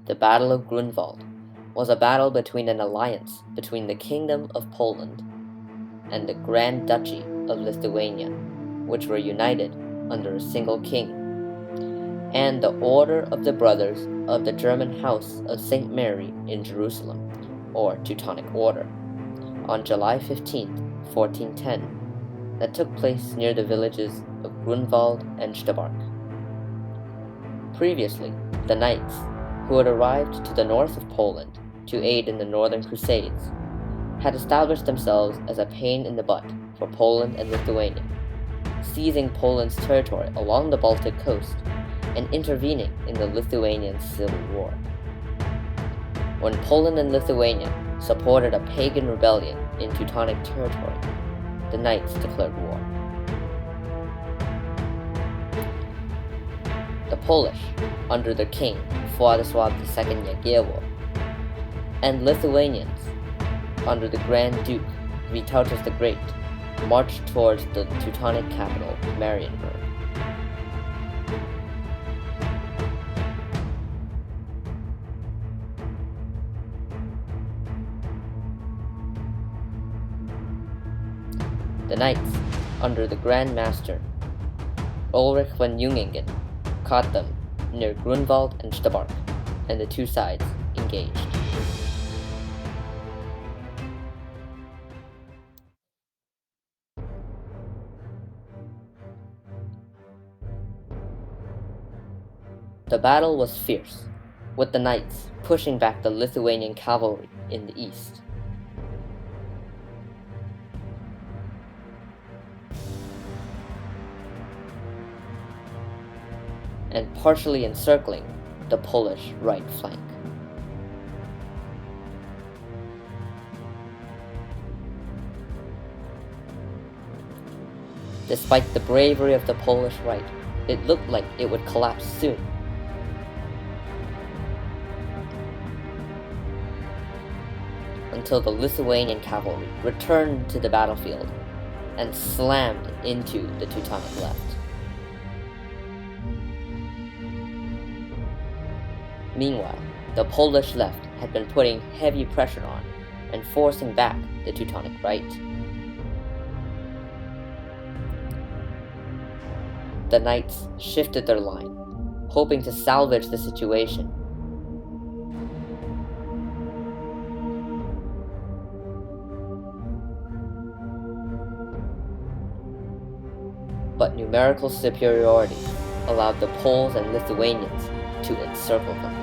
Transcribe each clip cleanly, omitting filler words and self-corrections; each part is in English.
The Battle of Grunwald was a battle between an alliance between the Kingdom of Poland and the Grand Duchy of Lithuania, which were united under a single king, and the Order of the Brothers of the German House of St. Mary in Jerusalem, or Teutonic Order, on July 15, 1410, that took place near the villages of Grunwald and Stabark. Previously, the knights, who had arrived to the north of Poland to aid in the Northern Crusades, had established themselves as a pain in the butt for Poland and Lithuania, seizing Poland's territory along the Baltic coast and intervening in the Lithuanian Civil War. When Poland and Lithuania supported a pagan rebellion in Teutonic territory, the knights declared war. The Polish, under their king Władysław II Jagiełło, and Lithuanians, under the Grand Duke Vytautas the Great, marched towards the Teutonic capital, Marienburg. The knights, under the Grand Master Ulrich von Jungingen, caught them near Grunwald and Stabark, and the two sides engaged. The battle was fierce, with the knights pushing back the Lithuanian cavalry in the east. And partially encircling the Polish right flank. Despite the bravery of the Polish right, it looked like it would collapse soon. Until the Lithuanian cavalry returned to the battlefield and slammed into the Teutonic left. Meanwhile, the Polish left had been putting heavy pressure on and forcing back the Teutonic right. The knights shifted their line, hoping to salvage the situation. But numerical superiority allowed the Poles and Lithuanians to encircle them.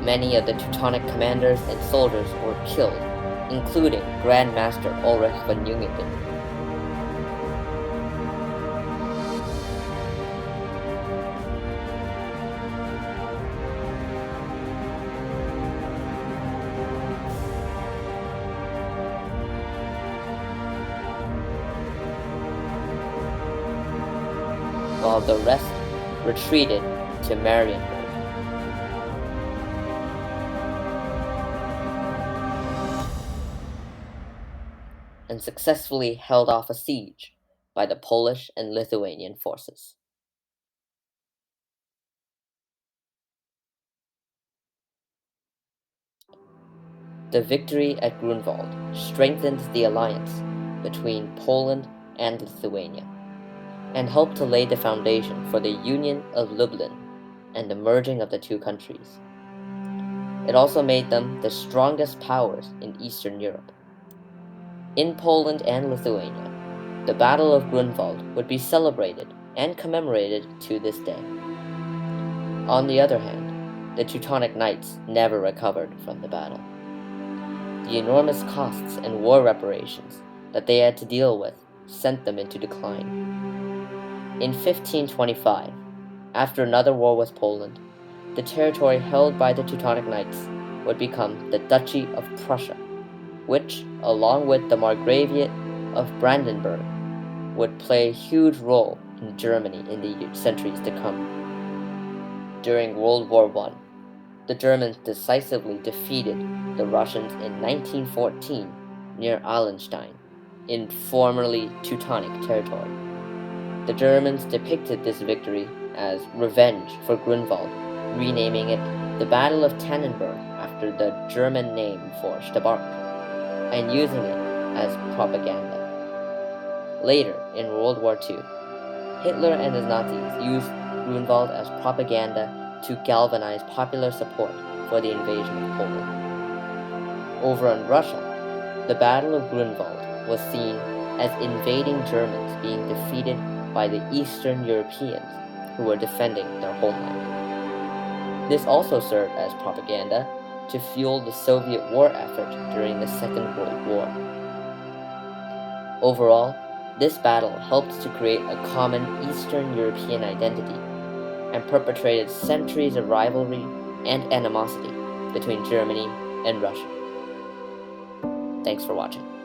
Many of the Teutonic commanders and soldiers were killed, including Grand Master Ulrich von Jungingen. While the rest retreated to Marienburg. And successfully held off a siege by the Polish and Lithuanian forces. The victory at Grunwald strengthened the alliance between Poland and Lithuania, and helped to lay the foundation for the Union of Lublin and the merging of the two countries. It also made them the strongest powers in Eastern Europe. In Poland and Lithuania, the Battle of Grunwald would be celebrated and commemorated to this day. On the other hand, the Teutonic Knights never recovered from the battle. The enormous costs and war reparations that they had to deal with sent them into decline. In 1525, after another war with Poland, the territory held by the Teutonic Knights would become the Duchy of Prussia, which, along with the Margraviate of Brandenburg, would play a huge role in Germany in the centuries to come. During World War I, the Germans decisively defeated the Russians in 1914 near Allenstein, in formerly Teutonic territory. The Germans depicted this victory as revenge for Grunwald, renaming it the Battle of Tannenberg after the German name for Stark, and using it as propaganda. Later, in World War II, Hitler and his Nazis used Grunwald as propaganda to galvanize popular support for the invasion of Poland. Over in Russia, the Battle of Grunwald was seen as invading Germans being defeated by the Eastern Europeans who were defending their homeland. This also served as propaganda to fuel the Soviet war effort during the Second World War. Overall, this battle helped to create a common Eastern European identity and perpetrated centuries of rivalry and animosity between Germany and Russia. Thanks for watching.